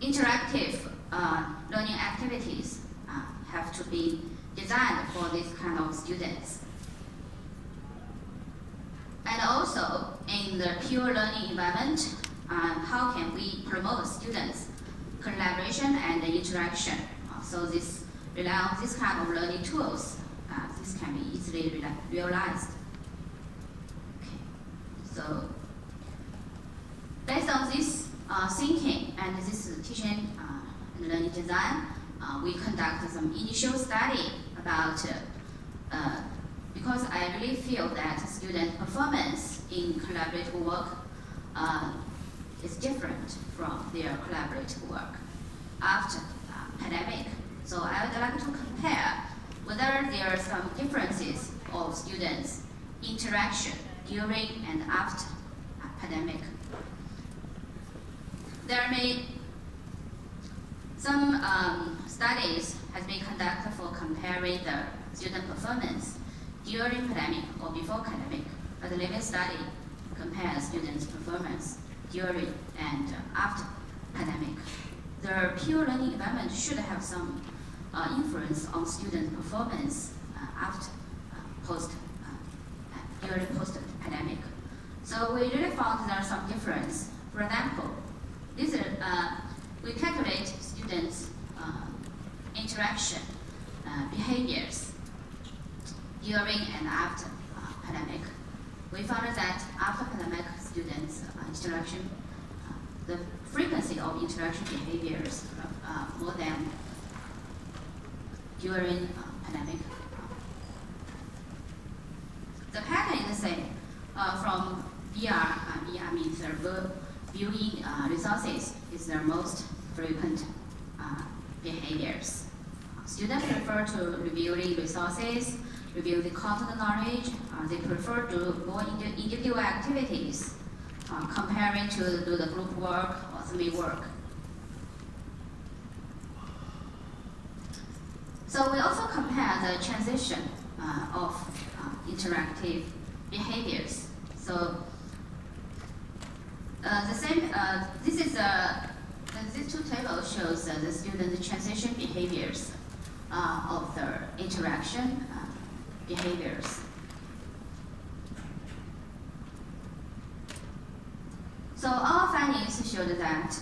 interactive learning activities have to be designed for this kind of students. And also, in the pure learning environment, how can we promote students' collaboration and interaction? So this rely on this kind of learning tools. This can be easily realized. Okay. So, based on this thinking and this teaching and learning design, we conduct some initial study about, because I really feel that student performance in collaborative work is different from their collaborative work after pandemic. So I would like to compare whether there are some differences of students' interaction during and after pandemic. There may some studies has been conducted for comparing the student performance during pandemic or before pandemic. But the latest study compares students' performance during and after pandemic. The pure learning environment should have some influence on student performance after during post-pandemic. So we really found there are some difference. For example, this is, we calculate students' interaction behaviors during and after pandemic. We found that after pandemic, students' interaction, the frequency of interaction behaviors more than during pandemic. The pattern is the same from VR. VR means viewing resources is their most frequent behaviors. Students prefer to reviewing resources, review the content knowledge. They prefer to do more individual activities comparing to do the group work or semi work. So we also compare the transition of interactive behaviors. So the same. These two tables shows the student transition behaviors of their interaction behaviors. So our findings showed that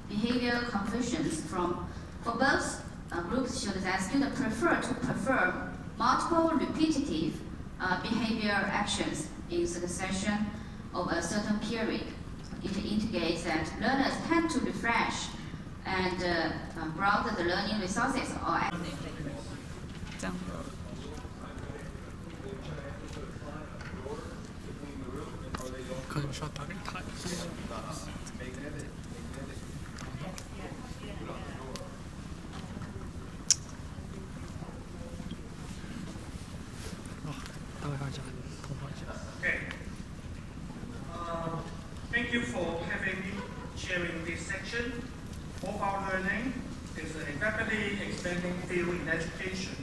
behavioral confusions for both groups showed that students prefer to perform multiple repetitive behavioral actions in succession over a certain period. It indicates that learners tend to refresh and browse the learning resources or Thank you for having me sharing this section. Mobile learning is a rapidly expanding field in education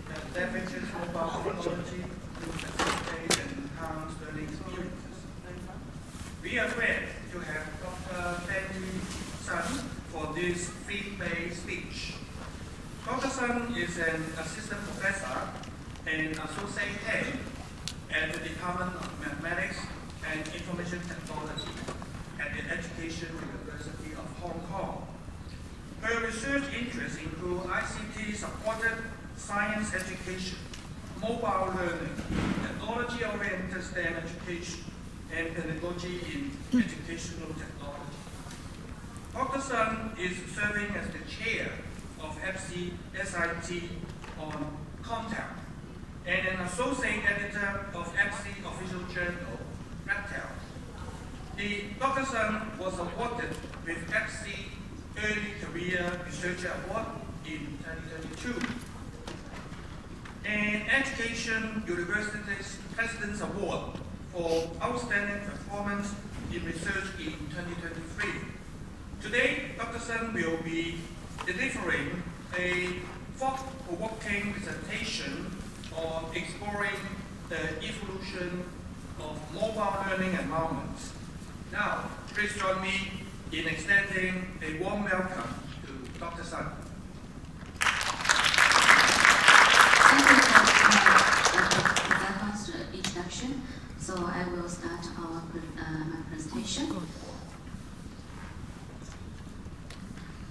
that leverages mobile technology to facilitate and enhance learning experiences. We are glad to have Dr. Benny Sun for this field-based speech. Dr. Sun is an assistant professor and associate head at the Department of Mathematics and Information Technology at the Education University of Hong Kong. Her research interests include ICT-supported science education, mobile learning, technology-oriented STEM education, and pedagogy in educational technology. Dr. Sun is serving as the chair of FC SIT on Contact and an associate editor of FC official journal, Rectel. The Dr. Sun was awarded with FC Early Career Researcher Award in 2022. And Education University's President's Award for Outstanding Performance in Research in 2023. Today, Dr. Sun will be delivering a thought-provoking presentation on exploring the evolution of mobile learning environments. Now, please join me in extending a warm welcome to Dr. Sun. Thank you for that was the introduction. So I will start my presentation.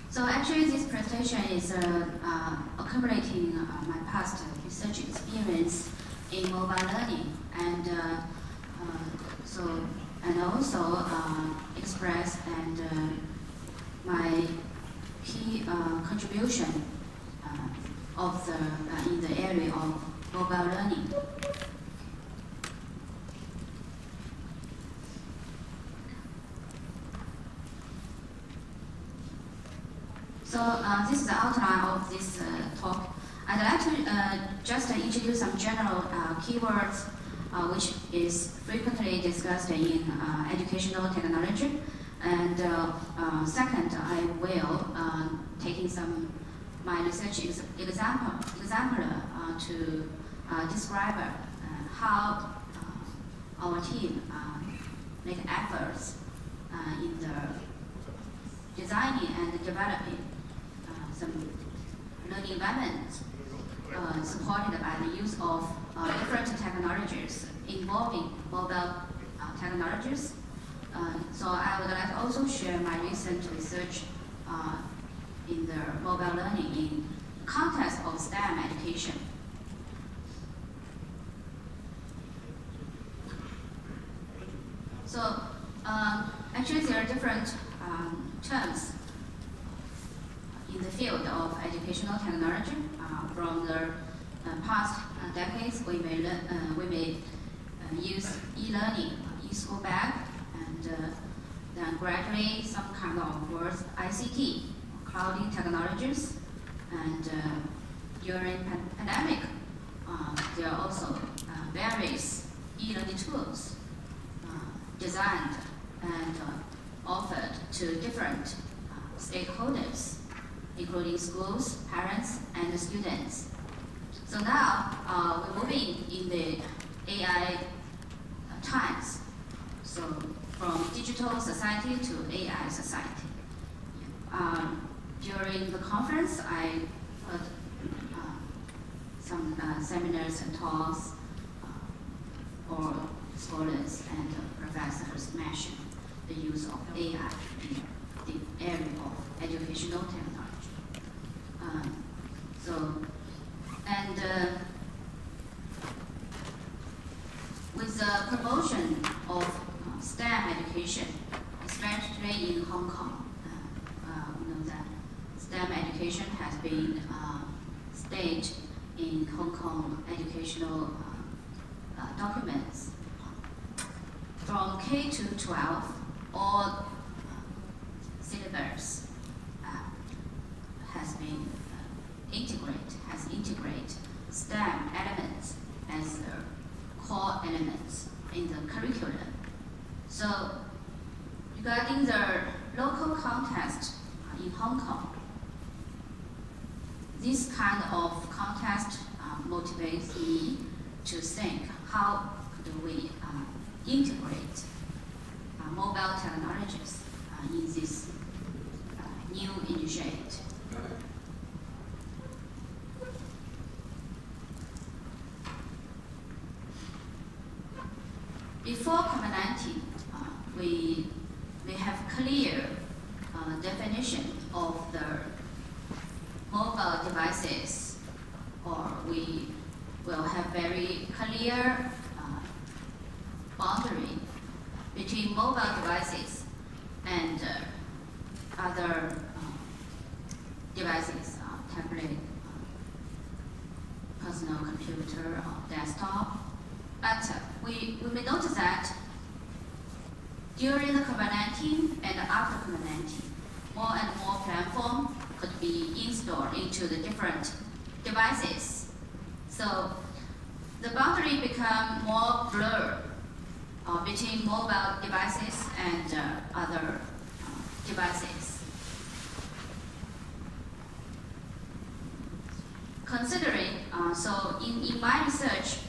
So actually, this presentation is accumulating my past research experience in mobile learning, and also express my key contribution in the area of mobile learning. So this is the outline of this talk. I'd like to just introduce some general keywords which is frequently discussed in educational technology. And second, I will taking some my research example to describe how our team make efforts in the designing and developing some learning environments supported by the use of different technologies involving mobile technologies. So I would like to also share my recent research in the mobile learning in context of STEM education. So actually there are different terms in the field of educational technology. From the past decades, we may use e-learning, e-school bag, and then gradually some kind of words ICT, clouding technologies, and during pandemic, there are also various e-learning tools designed and offered to different stakeholders, including schools, parents, and students. So now we're moving in the AI times. So from digital society to AI society. During the conference, I heard some seminars and talks or scholars and professors mention the use of AI in the area of educational technology. With the promotion of STEM education, especially in Hong Kong, we know that STEM education has been staged in Hong Kong educational documents. From K to 12, all syllabus has integrated STEM elements as the core elements in the curriculum. So regarding the local context in Hong Kong, this kind of context motivates me to think how do we integrate mobile technologies in this new initiative. Before COVID-19, we have clear definition of the mobile devices, or we will have very clear boundary between mobile devices and other devices, tablet, personal computer, or desktop. But we may notice that during the COVID-19 and after COVID-19, more and more platforms could be installed into the different devices. So the boundary become more blurred between mobile devices and other devices. Considering, so in my research,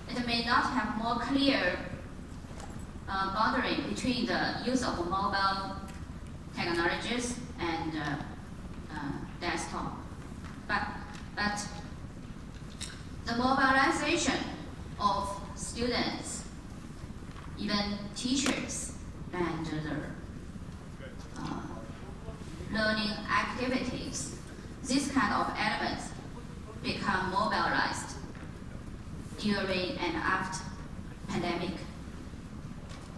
it may not have more clear boundary between the use of mobile technologies and desktop. But the mobilization of students, even teachers, and the learning activities, these kind of elements become mobilized during and after pandemic.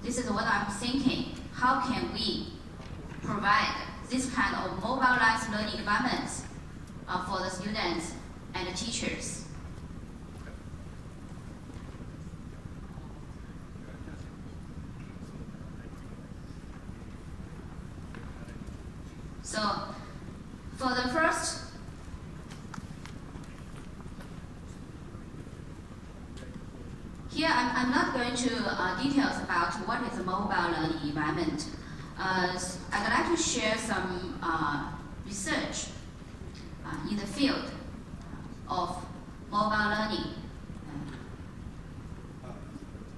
This is what I'm thinking. How can we provide this kind of mobilized learning environments for the students and the teachers? So, for the first, here I'm not going to details about what is a mobile learning environment. I'd like to share some research in the field of mobile learning.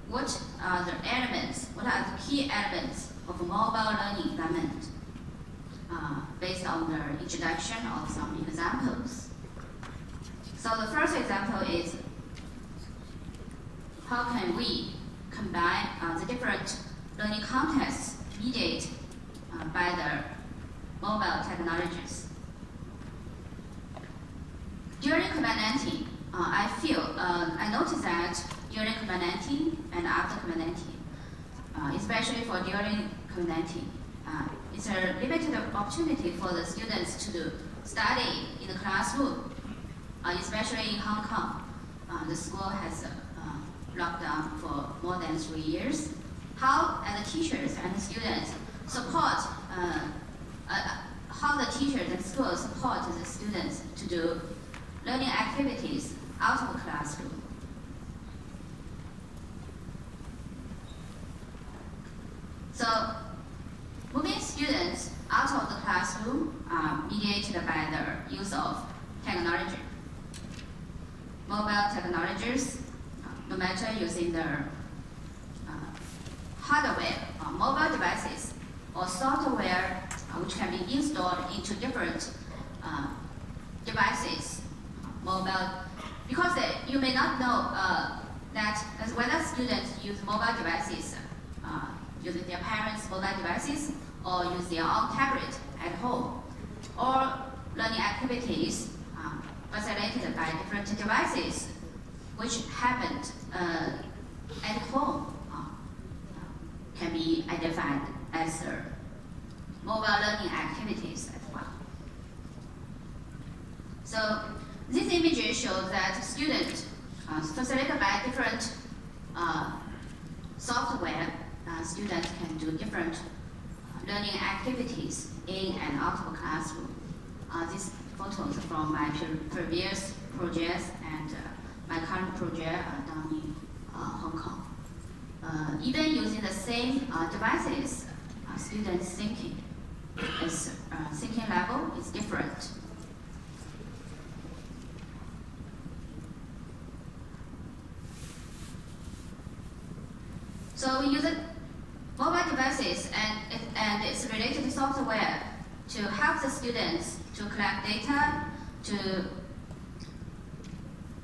What are the elements, what are the key elements of a mobile learning environment? Based on the introduction of some examples. So the first example is how can we combine the different learning contexts mediated by the mobile technologies. During COVID-19, I noticed that during COVID-19 and after COVID-19, especially for during COVID-19, it's a limited opportunity for the students to study in the classroom, especially in Hong Kong. The school has locked down for more than 3 years. How, as the teachers and the students, support, how the teachers and schools support the students to do learning activities out of the classroom. So, moving students out of the classroom are mediated by the use of technology. Mobile technologies, no matter using the hardware, mobile devices, or software which can be installed into different devices, mobile, because you may not know that as whether students use mobile devices, using their parents' mobile devices, or use their own tablet at home, or learning activities facilitated by different devices which happened at home can be identified as mobile learning activities as well. So this image shows that students facilitated by different software, students can do different learning activities in and out of the classroom. These photos from my previous projects and my current project done in Hong Kong. Even using the same devices, students' thinking level is different. So we use mobile devices and its related software to help the students to collect data, to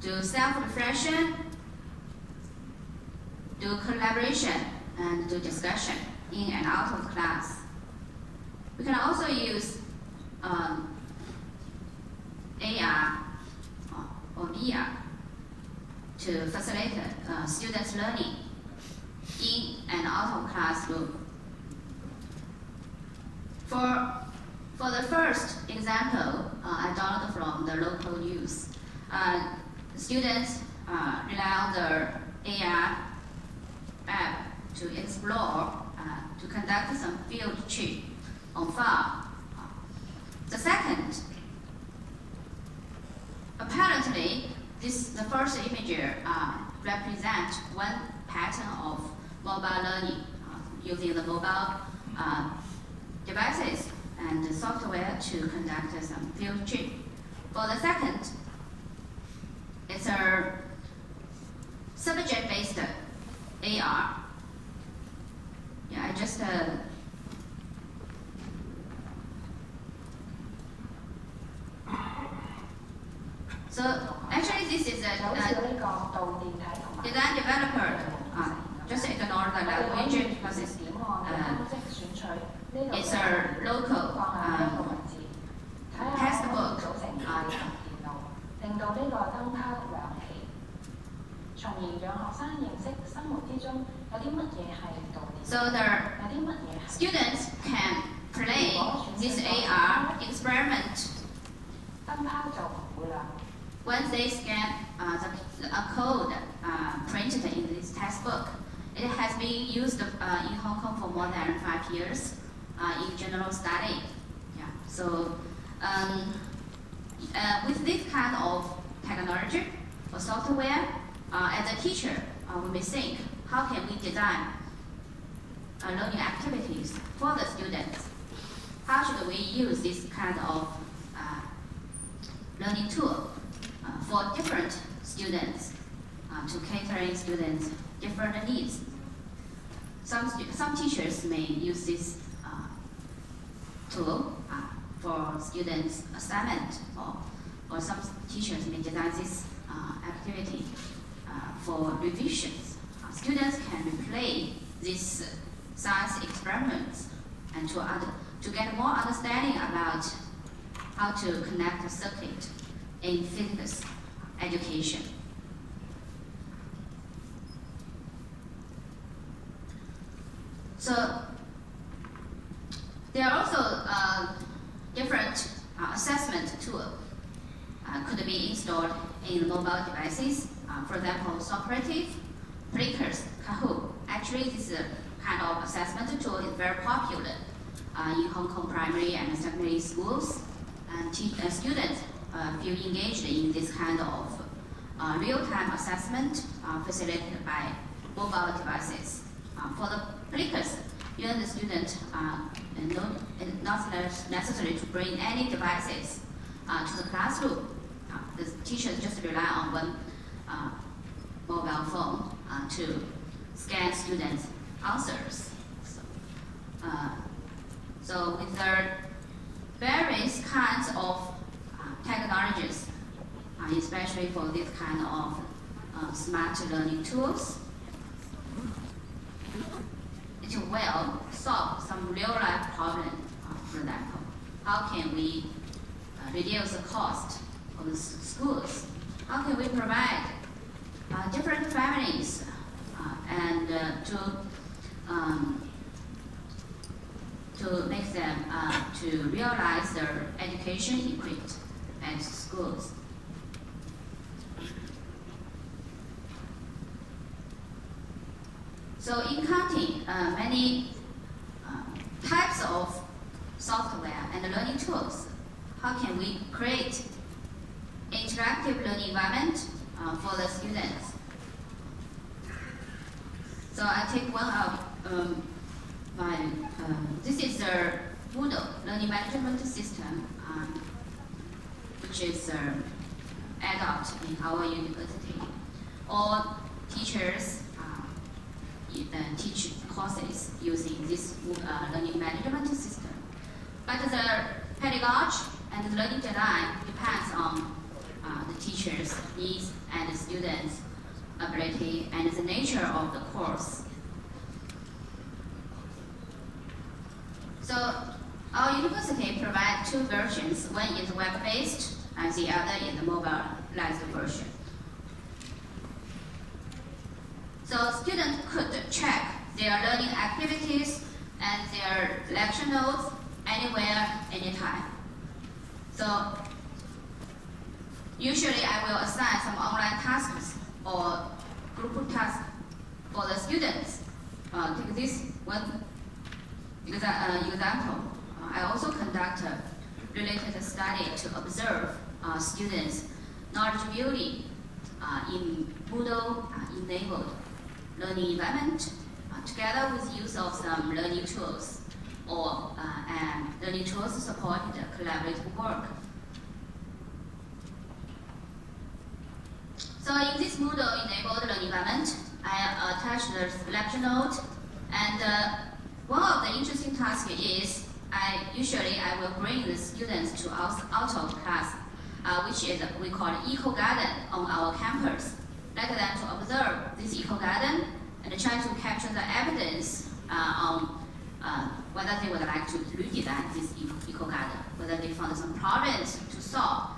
do self-reflection, do collaboration, and do discussion in and out of class. We can also use AR or VR to facilitate students' learning in and out of classroom. For the first example, I downloaded from the local news. Students rely on the AR app to explore, to conduct some field trip on farm. The second, apparently, the first image represents one pattern of mobile learning using the mobile devices and the software to conduct some field trip. For the second, it's a subject-based AR. Yeah, I just So actually, this is 就好似 a 呢個導電體同埋 design developer just ignore the 我哋可以 language 點 because it's 按嘅方式選取呢度 it's a local 放喺呢個位置，睇下可唔可以 textbook 組成大型電腦，令到呢個燈泡亮起，從而讓學生認識生活之中有啲乜嘢係導電， so the 有啲乜嘢係 students can play this AR experiment 燈泡就唔會亮。 when they scan a code printed in this textbook. It has been used in Hong Kong for more than 5 years in general study. Yeah. So with this kind of technology or software, as a teacher, we may think, how can we design learning activities for the students? How should we use this kind of learning tool for different students to catering students' different needs? Some teachers may use this tool for students' assignment, or some teachers may design this activity for revisions. Students can replay these science experiments and to get more understanding about how to connect a circuit in physics education. So there are also different assessment tools could be installed in mobile devices. For example, Socrates, Plickers, Kahoot. Actually, this kind of assessment tool is very popular in Hong Kong primary and secondary schools. And students feel engaged in this kind of real-time assessment facilitated by mobile devices. For the Plickers, even the student not necessary to bring any devices to the classroom. The teachers just rely on one mobile phone to scan students' answers. So with the various kinds of technologies, especially for this kind of smart learning tools, it will solve some real-life problem. For example, how can we reduce the cost of the schools? How can we provide different families and to make them to realize their education equipped at schools? So in counting many types of software and learning tools, how can we create interactive learning environment for the students? So I take one of this is the Moodle learning management system, which is adopted in our university. All teachers teach courses using this learning management system. But the pedagogy and the learning design depends on the teacher's needs and the students' ability and the nature of the course. So our university provides two versions. One is web-based and the other is the mobilized version. So students could check their learning activities and their lecture notes anywhere, anytime. So usually I will assign some online tasks or group tasks for the students. Take this one example. I also conduct a related study to observe students' knowledge building in Moodle enabled learning environment together with use of some learning tools and learning tools supported collaborative work. So in this Moodle enabled learning environment, I attached the lecture note, and one of the interesting tasks is I will bring the students to out of class which is we call Eco Garden on our campus. Let them to observe this Eco Garden and try to capture the evidence on whether they would like to redesign this Eco Garden, whether they found some problems to solve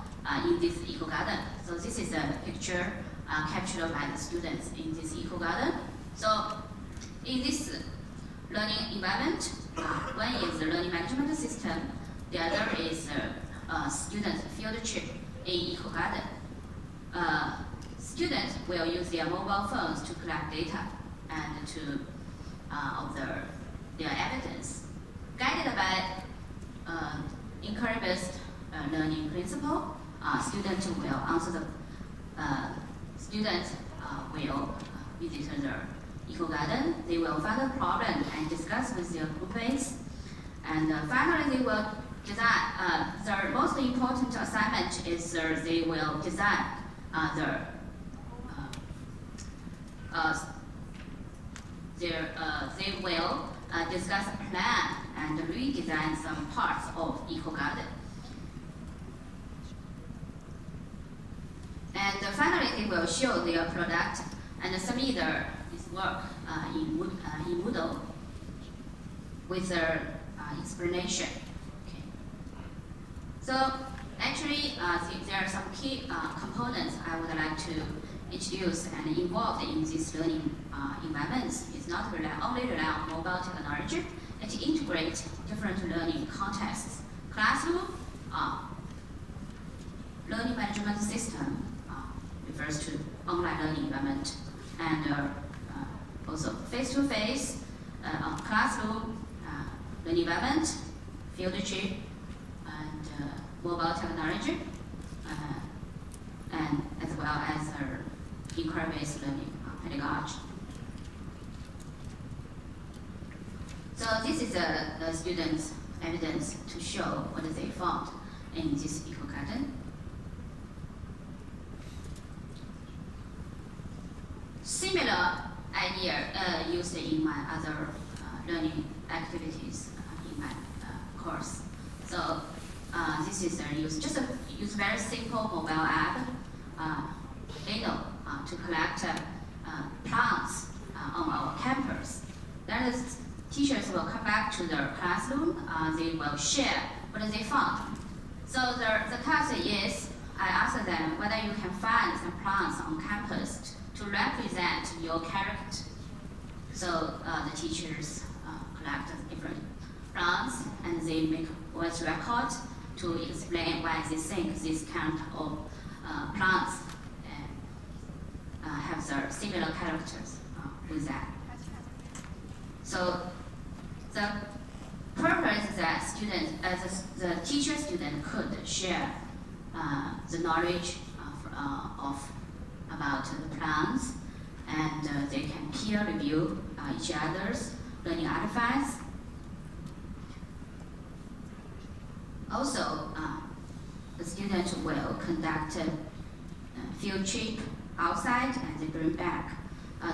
in this Eco Garden. So this is a picture captured by the students in this Eco Garden. So in this learning environment, one is the learning management system, the other is student field trip in Eco Garden. Students will use their mobile phones to collect data and to observe their evidence. Guided by inquiry-based learning principle, students will answer the will visit the Eco Garden. They will find a problem and discuss with their groupmates. And finally, they will design. Their most important assignment is they will design they will discuss a plan and redesign some parts of Eco Garden. And finally, they will show their product and submit this work in Moodle with their explanation. Okay. So actually, there are some key components I would like to introduce and involved in this learning environments. It's not only rely on mobile technology, it integrates different learning contexts. Classroom, learning management system refers to online learning environment, and also face-to-face classroom learning environment, field trip, and mobile technology, and as well as inquiry-based learning pedagogy. So this is the students' evidence to show what they found in this Eco Garden. Similar idea used in my other learning activities in my course. So this is use very simple mobile app, Leno, to collect plants on our campus. Then the teachers will come back to their classroom. They will share what they found. So the task is, I ask them whether you can find some plants on campus to represent your character. So the teachers collect different plants and they make voice record to explain why they think this kind of plants have the similar characters with that. So the purpose is that the teacher-student could share the knowledge about the plants, and they can peer review each other's learning artifacts. Also, the student will conduct a field trip outside and they bring back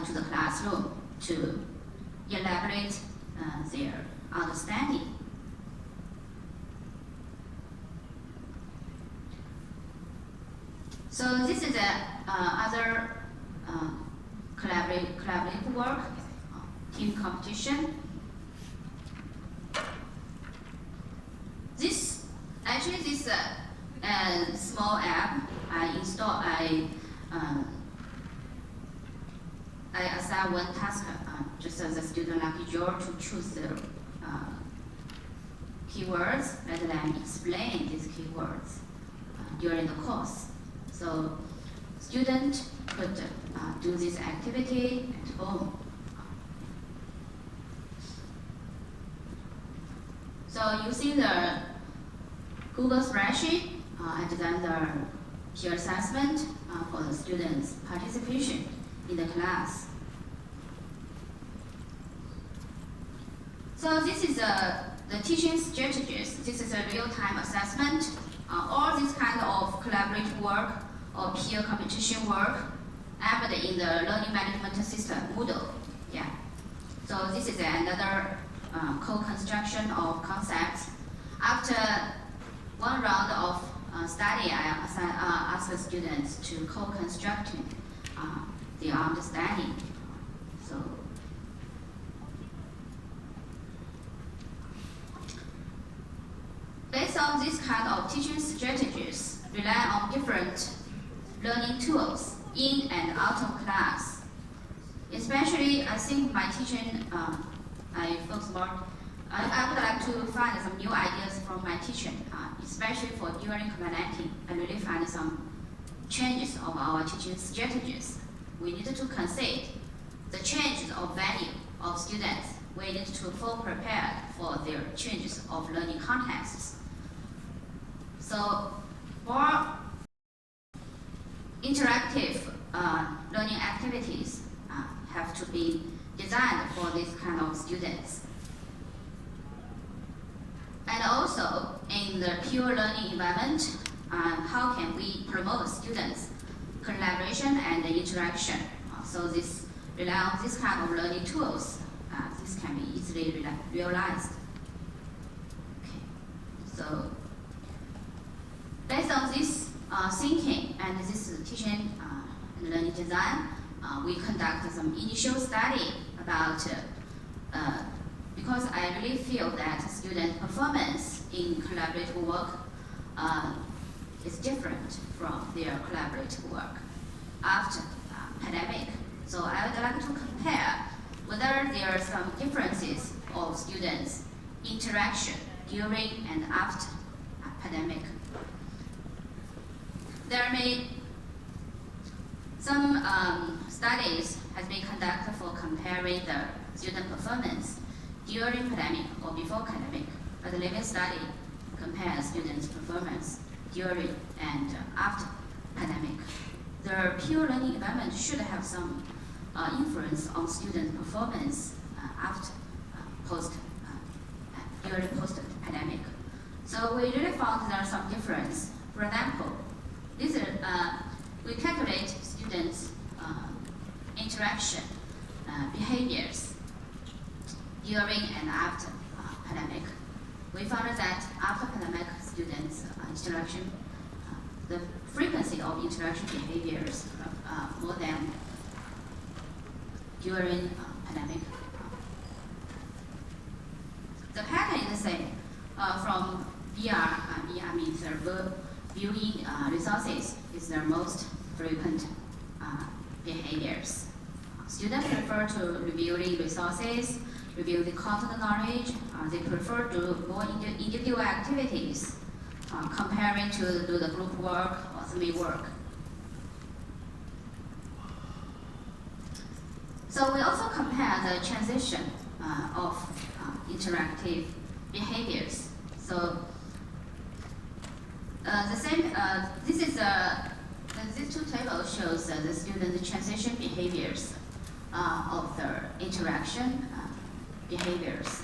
to the classroom to elaborate their understanding. So this is other collaborative work, team competition. This small app I installed. I assign one task just as a student like draw to choose the keywords, let them explain these keywords during the course. So student could do this activity at home. So using the Google spreadsheet, I designed the peer assessment for the students' participation in the class. So this is the teaching strategies. This is a real-time assessment. All this kind of collaborative work or peer competition work embedded in the learning management system, Moodle. Yeah. So this is another co-construction of concepts. After one round of study, I ask the students to co-constructing their understanding. So, based on this kind of teaching strategies, rely on different learning tools in and out of class. Especially, I think my teaching, I focus more. I would like to find some new ideas from my teaching, especially for during COVID-19. I really find some changes of our teaching strategies. We need to consider the changes of value of students. We need to feel prepared for their changes of learning contexts. So, more interactive learning activities have to be designed for this kind of students. And also, in the pure learning environment, how can we promote students' collaboration and interaction? So this rely on this kind of learning tools. This can be easily realized. Okay. So, based on this thinking and this teaching and learning design, we conduct some initial study about, because I really feel that student performance in collaborative work is different from their collaborative work after pandemic. So I would like to compare whether there are some differences of students' interaction during and after pandemic. There may some studies has been conducted for comparing the student performance during pandemic or before pandemic. But the living study compares students' performance during and after pandemic. The pure learning environment should have some influence on student performance after during post-pandemic. So we really found there are some difference. For example, this is, we calculate students' interaction behaviors during and after pandemic. We found that after pandemic, students' interaction, the frequency of interaction behaviors more than during pandemic. The pattern is the same from VR. VR means viewing resources is their most frequent behaviors. Students prefer to reviewing resources, review the content knowledge. They prefer to do more individual activities comparing to do the group work or semi-work. So we also compare the transition of interactive behaviors. So the same. These two tables shows the student transition behaviors of their interaction behaviors.